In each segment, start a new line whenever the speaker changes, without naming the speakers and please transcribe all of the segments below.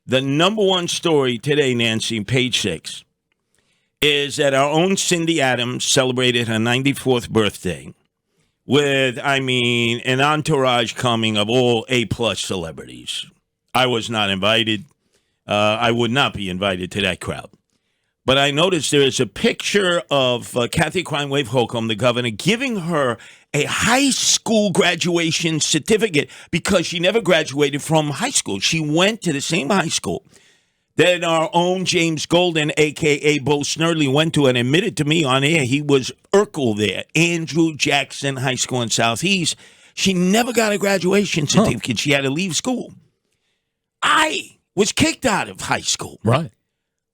The number one story today, Nancy, page 6, is that our own Cindy Adams celebrated her 94th birthday with, an entourage coming of all A-plus celebrities. I was not invited. I would not be invited to that crowd. But I noticed there is a picture of Kathy Crime-Wave Holcomb, the governor, giving her a high school graduation certificate because she never graduated from high school. She went to the same high school that our own James Golden, a.k.a. Bo Snerdley, went to and admitted to me on air he was Urkel there, Andrew Jackson High School in Southeast. She never got a graduation certificate. She had to leave school. I was kicked out of high school.
Right.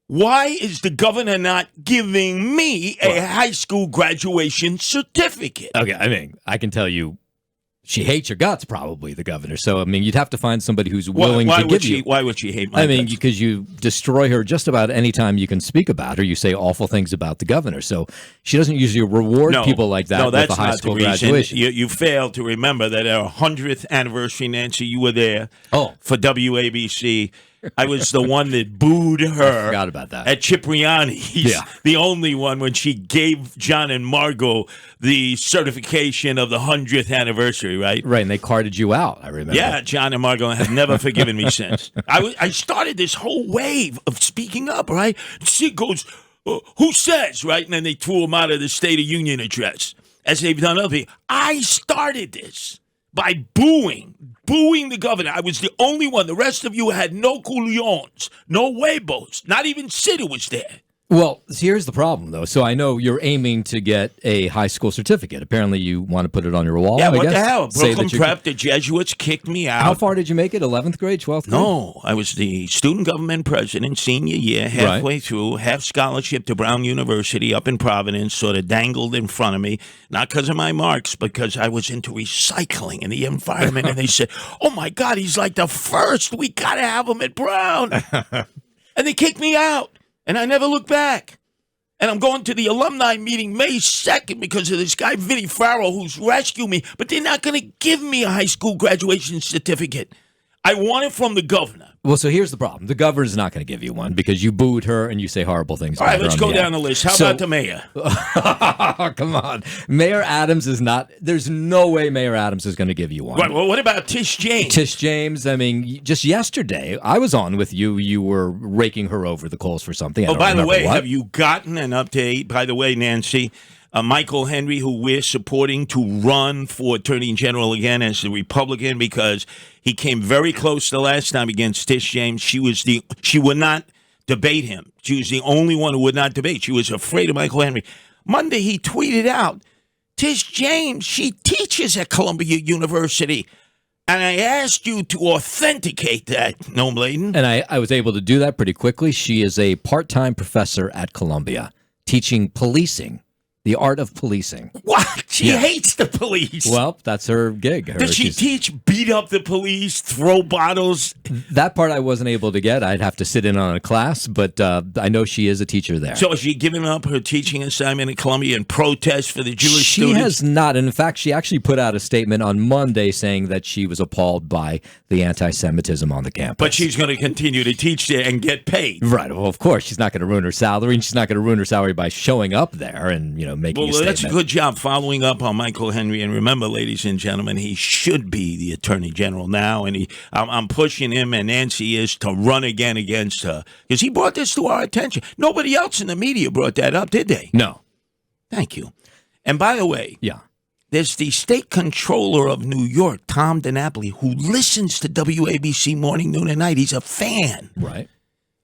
Why is the governor not giving me a high school graduation certificate?
Okay, I can tell you she hates your guts, probably, the governor. So, you'd have to find somebody who's willing to give you.
Why would she hate my guts?
Because you destroy her just about any time you can speak about her. You say awful things about the governor. So she doesn't usually reward people like that with a high school graduation.
You fail to remember that our 100th anniversary, Nancy, you were there for WABC. I was the one that booed her.
I forgot about that.
At Cipriani's. The only one when she gave John and Margot the certification of the 100th anniversary, right?
Right, and they carted you out, I remember.
Yeah, John and Margot have never forgiven me since. I started this whole wave of speaking up, right? She goes, who says, right? And then they threw him out of the State of Union address, as they've done other people. I started this by booing the governor. I was the only one. The rest of you had no culions, no huevos. Not even Sid was there.
Well, here's the problem, though. So I know you're aiming to get a high school certificate. Apparently, you want to put it on your wall.
Yeah,
what
the hell? Brooklyn Prep, the Jesuits kicked me out.
How far did you make it? 11th grade, 12th grade?
No, I was the student government president senior year, halfway through, half scholarship to Brown University up in Providence, sort of dangled in front of me, not because of my marks, because I was into recycling in the environment. And they said, oh, my God, he's like the first. We got to have him at Brown. And they kicked me out. And I never looked back. And I'm going to the alumni meeting May 2nd because of this guy, Vinnie Farrell, who's rescued me. But they're not going to give me a high school graduation certificate. I want it from the governor.
Well, so here's the problem. The governor's not going to give you one because you booed her and you say horrible things about her.
All right, let's go down the list. How about the mayor?
Come on. Mayor Adams is not – there's no way Mayor Adams is going to give you one.
Right, well, what about Tish James?
Tish James, just yesterday, I was on with you. You were raking her over the coals for something.
By the way, have you gotten an update? By the way, Nancy – Michael Henry, who we're supporting to run for Attorney General again as the Republican because he came very close the last time against Tish James. She would not debate him. She was the only one who would not debate. She was afraid of Michael Henry. Monday, he tweeted out, Tish James, she teaches at Columbia University. And I asked you to authenticate that, Noam Laden.
And I was able to do that pretty quickly. She is a part-time professor at Columbia teaching policing. The art of policing.
What? She hates the police.
Well, that's her gig.
Does she teach beat up the police, throw bottles?
That part I wasn't able to get. I'd have to sit in on a class, but I know she is a teacher there.
So is she giving up her teaching assignment at Columbia in protest for the Jewish students?
She has not. And in fact, she actually put out a statement on Monday saying that she was appalled by the anti-Semitism on the campus.
But she's going to continue to teach there and get paid.
Right. Well, of course. She's not going to ruin her salary, and she's not going to ruin her salary by showing up there and, making a statement.
That's a good job following up on Michael Henry. And remember, ladies and gentlemen, he should be the Attorney General now. And I'm pushing him, and Nancy is, to run again against her. Because he brought this to our attention. Nobody else in the media brought that up, did they?
No.
Thank you. And by the way, there's the state controller of New York, Tom DiNapoli, who listens to WABC morning, noon, and night. He's a fan.
Right.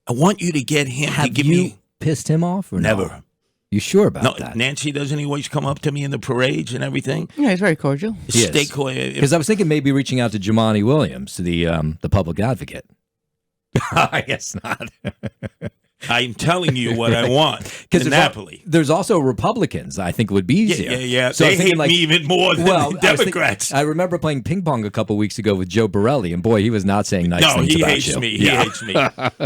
I want you to get him to give me...
Have you pissed him off or
never?
No? You sure about that?
Nancy, doesn't he always come up to me in the parades and everything?
Yeah, he's very cordial.
Because I was thinking maybe reaching out to Jumaane Williams, the public advocate. I guess not.
I'm telling you what I want. Because Napoli.
There's also Republicans, I think, would be easier.
Yeah. So they hate me even more than the Democrats.
I remember playing ping pong a couple weeks ago with Joe Borelli, and boy, he was not saying nice things about you.
He hates me.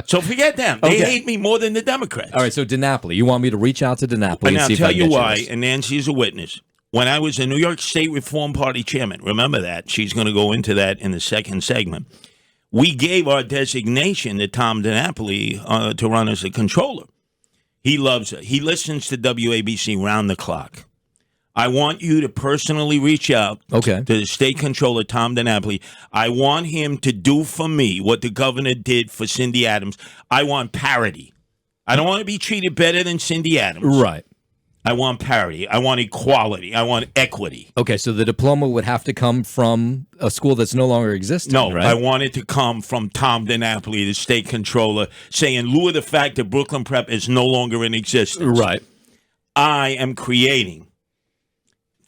So forget them. They hate me more than the Democrats.
All right, so DiNapoli. You want me to reach out to DiNapoli and see if I can get you?
I'll tell you why, and Nancy's a witness. When I was the New York State Reform Party chairman, remember that. She's going to go into that in the second segment. we gave our designation to Tom DiNapoli to run as a controller. He loves it. He listens to WABC round the clock. I want you to personally reach out to the state controller, Tom DiNapoli. I want him to do for me what the governor did for Cindy Adams. I want parity. I don't want to be treated better than Cindy Adams.
Right.
I want parity. I want equality. I want equity.
Okay, so the diploma would have to come from a school that's no longer existing,
No,
right?
I want it to come from Tom DiNapoli, the state controller, saying, in lieu of the fact that Brooklyn Prep is no longer in existence,
right.
I am creating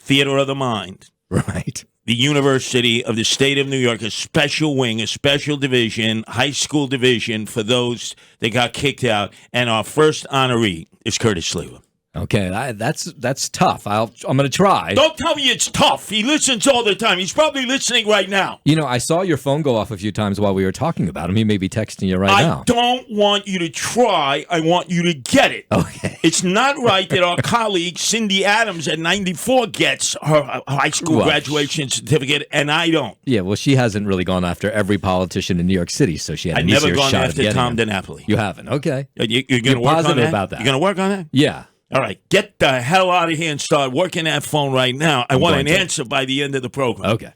Theater of the Mind.
Right.
The University of the State of New York, a special wing, a special division, high school division for those that got kicked out. And our first honoree is Curtis Sliwa.
Okay, that's tough. I'm going to try.
Don't tell me it's tough. He listens all the time. He's probably listening right now.
You know, I saw your phone go off a few times while we were talking about him. He may be texting you now.
I don't want you to try. I want you to get it.
Okay.
It's not right that our colleague Cindy Adams at 94 gets her high school graduation certificate, and I don't.
Yeah, well, she hasn't really gone after every politician in New York City, so she had an easier shot
never gone after Tom
him.
DiNapoli.
You haven't? Okay.
You're going to work
positive
on that?
about that.
You're going to work on that?
Yeah.
All right, get the hell out of here and start working that phone right now. I want an answer by the end of the program.
Okay.